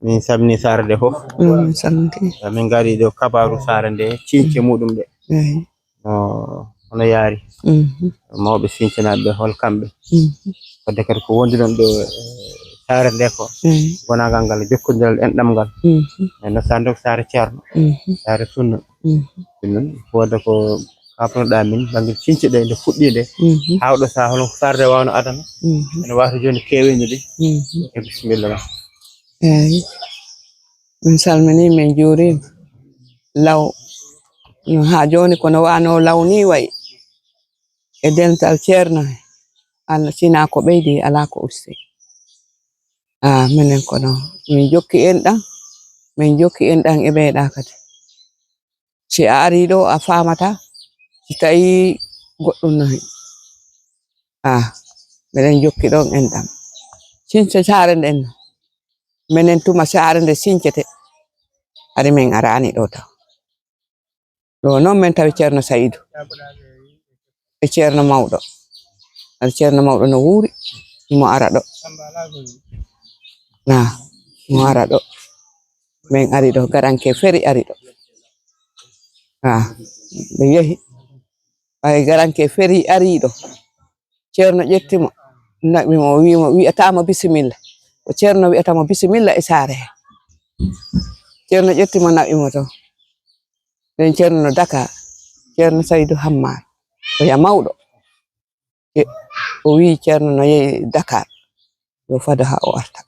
min samni sare nde fof samti min ngari ɗo kabaru sare nde cince muɗum ɗe hono yaari mawɓe sincanaɓe ɓe hol kamɓe wadde kadi ko wondi ɗon ɗo sare nde ko gonagal ngal jokkodiral enɗam ngal no sande ko sare ceerno sare sunna ɗum wodda ko kafnoɗa min banggue cince ɗe nde fuɗɗi nde hawɗo sa hono sare nde wawno adana ene wata joni kewende ɗi e bisimilla ma. eyi min salmini min juurima law no ha joni kono wano law ni wayi e dental ceerno Allah sina ko ɓeydi ala ko usti minen kono min jokki enɗam e ɓeyɗa kadi si a ari ɗo a famata si tawi goɗɗum nayi miɗen jokki ɗon enɗam cince sare nden minen tuma sare nde sincete ari min arani ɗo taw ɗo noon min tawi ceerno Saydou e ceerno mawɗo ari ceerno mawɗo no wuuri mo ara ɗo mo ara ɗo min ari ɗo garanke feri ari ɗo ɓe yehi ɓay garanke feri ari ɗo ceerno ƴettimo naɓimo wimo wi'atamo bisimilla ko ceerno wi'atamo bisimilla e sare he ceerno ƴettimo naɓimo to nden ceerno no daka ceerno Saydou Hammar oya mawɗo o wi ceerno no yehi Dakar yo fado ha o arta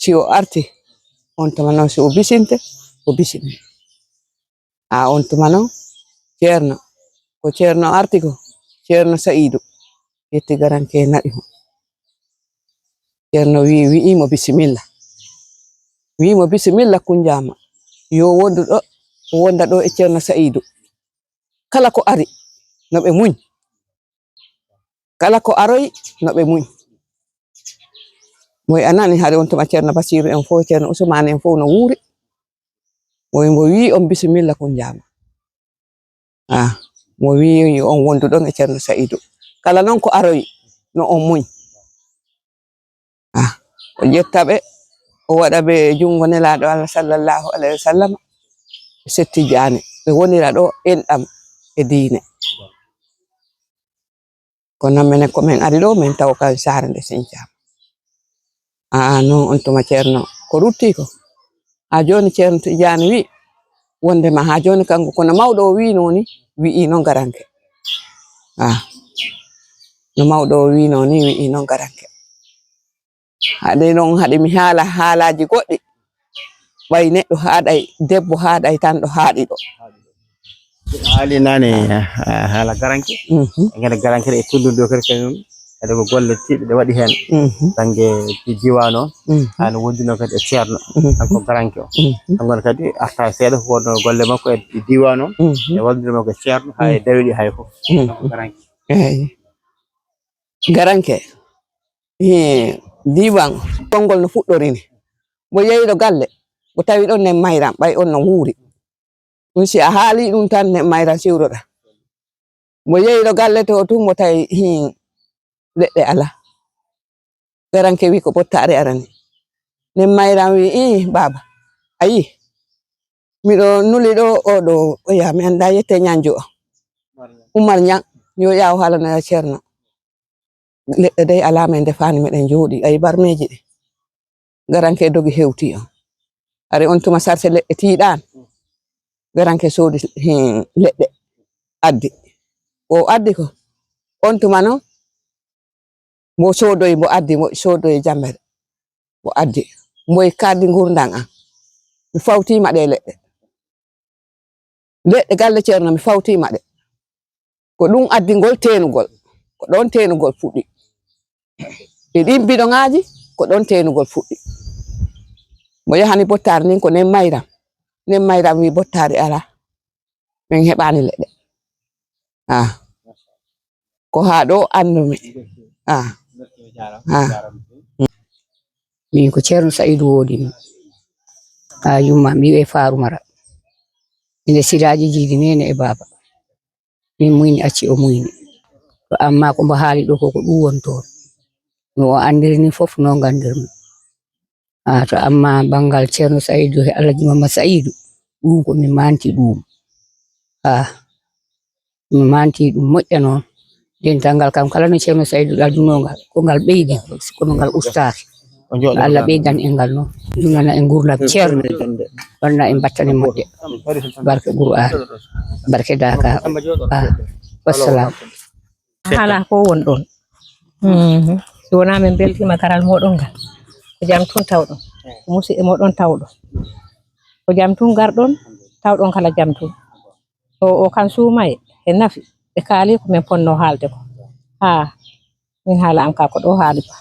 si o arti on tuma noon si o bisinte o bisini on tuma noon ceerno ko ceerno arti ko ceerno Saydou yetti garanke naɓimo ceerno wi'imo bisimilla kunjama yo wondu ɗo o wonda ɗo e ceerno Saydou kala ko ari no ɓe muñ kala ko aroyi no ɓe muñ moy anani haade on tuma ceerno Basiru en fof ceerno Ousmane en fof no wuuri mo wi on bisimilla kunjama mo wi on wondu ɗon e ceerno Saydou kala noon ko aroyi no on muñ o ƴettaɓe o waɗa ɓe jungo nelaɗo Allah sallallahu alaihi wa sallam setti jane ɓe wonira ɗo enɗam e diine kono minen ko min ari ɗo min taw ka sare nde sincama non on tuma ceerno ko rutti ko ha joni ceerno Tidiane wi wondema ha joni kanko kono mawɗo o wi noni wi'i noon garanke no mawɗo o wi noni wi'i noon garanke haɗe noon haɗe mi haala haalaji goɗɗi ɓay neɗɗo haɗay debbo haɗay tan ɗo haaɗi ɗo haali nane haala garanke ngene garanke e tullude o kadi kañum ede ko golle tiiɗe ɗe waɗi hen banggue diwan o hano wondino kadi e ceerno kanko garanke o kanko kadi arta seeɗa ko wonno golle makko e diwan o e walldude makko e ceerno ha e dawiɗi hay foof garanke eyi garanke diwan konngol no fuɗɗorini mo yeyiɗo galle mo tawi ɗon nen mayram ɓay on no wuuri ɗum si a haali ɗum tan nen mayram siwroɗa mo yeyiɗo galle to tun mo tawi leɗɗe ala garanke wi ko ɓottare arani nen mayram wi baba ayi miɗo nuli ɗo oɗo oya mi anda yette ñanjo Oumar Niang yo yaw haalanoya ceerno leɗɗe dey ala men defani meɗen jooɗi ayi barmeji ɗi garanke dogi hewti on ari on tuma sarse leɗɗe tiiɗan garanke soodi leɗɗe addi o addi ko on tuma noon mo sodoyi mo addi mo sodoyi jambere mo addi moy kaddi gurdam an mi fawtima ɗe leɗɗe galle ceerno mi fawtima ɗe ko ɗum addi ngol tenugol ko ɗon tenugol fuɗɗi e ɗin biɗoŋaji ko ɗon tenugol fuɗɗi mo yahani bottare nin ko nen mayram wi bottare ala min heɓani leɗɗe ko ha ɗo andumi min ko ceerno Saydou wodimi ha jumma mbiwe Farumara inde siraji jiidi nene e baba min muyni acci o muyni to amma ko mbo haali ɗo koko ɗum woni toon no o andirini fof no gandirmi To amma bangal Ceerno Saydou e Alhaji Mamad Saydou ɗum ko mi manti ɗum mi manti ɗum moƴƴa noon dental ngal kam kala no Ceerno Saydou ɗadunogal ko ngal ɓeydi kono ngal ustaaki Allah ɓeydan en ngal noon junana en gurdam Ceerno wanna en battane moƴƴe barke Qur'an barke Daka wassalam hala ko won ɗon so wona min beltima garal moɗon ngal ko jam tun tawɗon ko musidɓe moɗon tawɗon ko jam tun garɗon tawɗon kala jam tun o kan suumaye e nafi ɓe kaali ko min ponno haalde ko min haala an ka ko ɗo haali ba